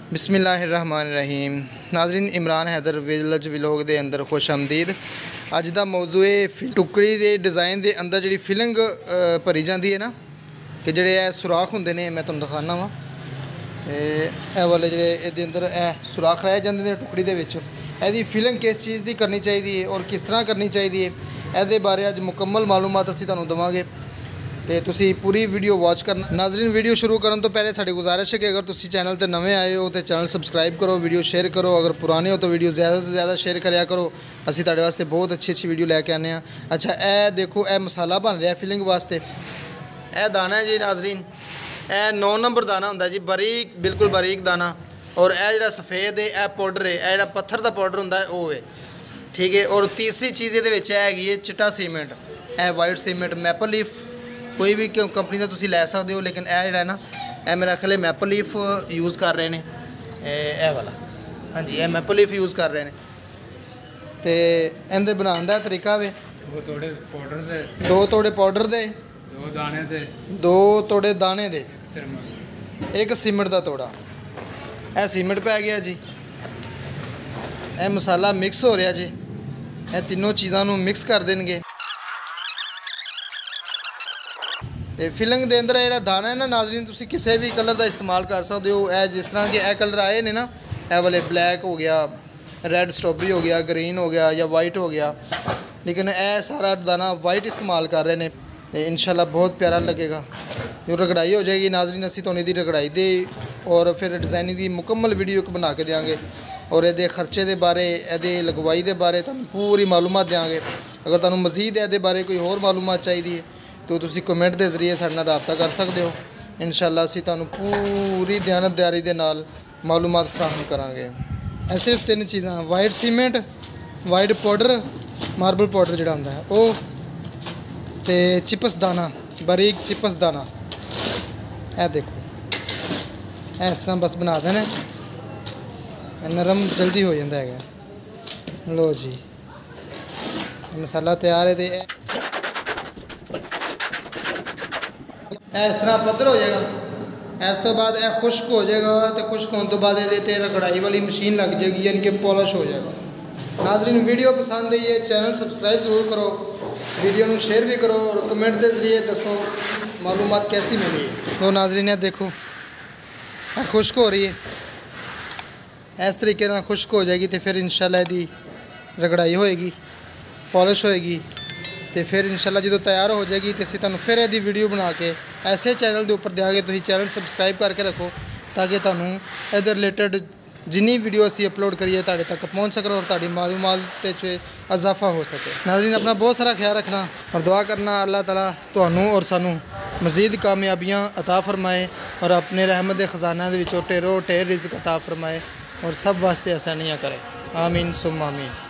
बिस्मिल्लाहिर्रहमानिर्रहीम। नाज़रीन, Imran Haider village vlog दे अंदर खुश आमदीद। अज दा मौजू है टुकड़ी दे डिज़ाइन दे अंदर जिहड़ी फिलिंग भरी जाती है ना, कि जिहड़े सुराख हुंदे ने, मैं तुहानूं दिखाना वा। ए वाले जिहड़े इहदे अंदर सुराख रह जांदे ने टुकड़ी दे विच, इहदी फिलिंग किस चीज़ दी करनी चाहिए और किस तरह करनी चाहिए, इहदे बारे अज मुकम्मल मालूमात असीं तुहानूं देवांगे। तो तुसी पूरी वीडियो वॉच करना। नाज़रीन, वीडियो शुरू करने तो पहले साड़ी गुजारिश है कि अगर तुसी चैनल पर नवे आए हो तो चैनल सबसक्राइब करो, वीडियो शेयर करो। अगर पुराने हो तो वीडियो ज़्यादा तो ज़्यादा शेयर कराया करो। असीं तुहाडे वास्ते बहुत अच्छी वीडियो लैके आने हैं। अच्छा, ए देखो, ए मसाला बन रहा फिलिंग वास्ते। ए दाना है जी नाज़रीन, ए 9 नंबर दाना होंदा जी, बारीक, बिल्कुल बारीक दाना। और ए जिहड़ा सफ़ेद है, ए पाउडर है, ए जिहड़ा पत्थर का पाउडर होंदा है वो है, ठीक है। और तीसरी चीज़ ये है चिट्टा सीमेंट, ए वाइट सीमेंट, मैपल लीफ, कोई भी कंपनी का तुसी लै सकते हो, लेकिन यह जोड़ा ना, यह मेरा ख्याल मैपल लीफ यूज़ कर रहे हैं, यह वाला। हाँ जी, यह मैपल लीफ यूज़ कर रहे हैं। तो इनके बनाने का तरीका वे 2 तोड़े पाउडर दे, 2 तोड़े पाउडर दे, 2 दाने दे, 2 तोड़े दाने दे, एक 1 सीमेंट का तोड़ा। यह सीमेंट पै गया जी। यह मसाला मिक्स हो रहा जी। यह तीनों चीज़ों मिक्स कर देंगे। तो फिलिंग के अंदर जो दाना है ना नाज़रीन, तुसी किसी भी कलर का इस्तेमाल कर सकते हो। जिस तरह के कलर आए ने ना, यह वाले ब्लैक हो गया, रेड स्ट्रॉबेरी हो गया, ग्रीन हो गया या वाइट हो गया, लेकिन यह सारा दाना वाइट इस्तेमाल कर रहे हैं। तो इंशाल्लाह बहुत प्यारा लगेगा। जो रगड़ाई हो जाएगी नाज़रीन, असी तो इहदी रगड़ाई दे और फिर डिज़ाइनिंग की मुकम्मल वीडियो एक बना के देंगे। और ये खर्चे के बारे, ये लगवाई के बारे तुहानूं पूरी मालूमात देंगे। अगर तुहानूं मज़ीद ये बारे कोई होर मालूमात चाहिए तो तुसी कमेंट के जरिए साडे नाल राबता कर सकते हो। इंशाल्लाह असीं तुहानूं पूरी दयानतदारी दे नाल मालूमात फराहम करांगे। ये सिर्फ 3 चीज़ां, white cement, white powder, marble powder जिहड़ा हुंदा है वो, ते चिप्स दाना, बारीक चिप्स दाना। यह देखो, इस तरह बस बना देना, नरम जल्दी हो जाता है। लो जी, मसाला तैयार है। तो इस तरह पत्थर हो जाएगा। इस तो बाद यह खुश्क हो जाएगा। तो खुश्क होने तो बाद ये रगड़ाई वाली मशीन लग जाएगी, यानी कि पॉलिश हो जाएगा। नाज़रीन, वीडियो पसंद आई है, चैनल सबसक्राइब जरूर करो, वीडियो में शेयर भी करो और कमेंट के जरिए दसो मालूमात कैसी मिली है। तो नाज़रीन, ये देखो, यह खुश्क हो रही है। इस तरीके से खुश्क हो जाएगी तो फिर इंशाल्लाह इसकी रगड़ाई होएगी, पॉलिश होएगी। तो फिर इंशाल्लाह जो तैयार हो जाएगी तो असीं तुहानूं फिर इसकी वीडियो बना के ऐसे चैनल के उपर देंगे। तुसीं चैनल सबसक्राइब करके रखो ताकि तुहानूं इहदे रिलेटेड जिन्नी वीडियो असीं अपलोड करिए तुहाडे तक पहुँच सकन और तुहाडी मालूमात च इजाफा हो सके। नाज़रीन, अपना बहुत सारा ख्याल रखना और दुआ करना अल्लाह ताला तुहानूं और सानूं मज़ीद कामयाबियाँ अता फरमाए और अपने रहमत के खजाना के विचों ढेरों ढेर रिज़्क अता फरमाए और सब वास्ते आसानियाँ करे। आमीन सुम्मा आमीन।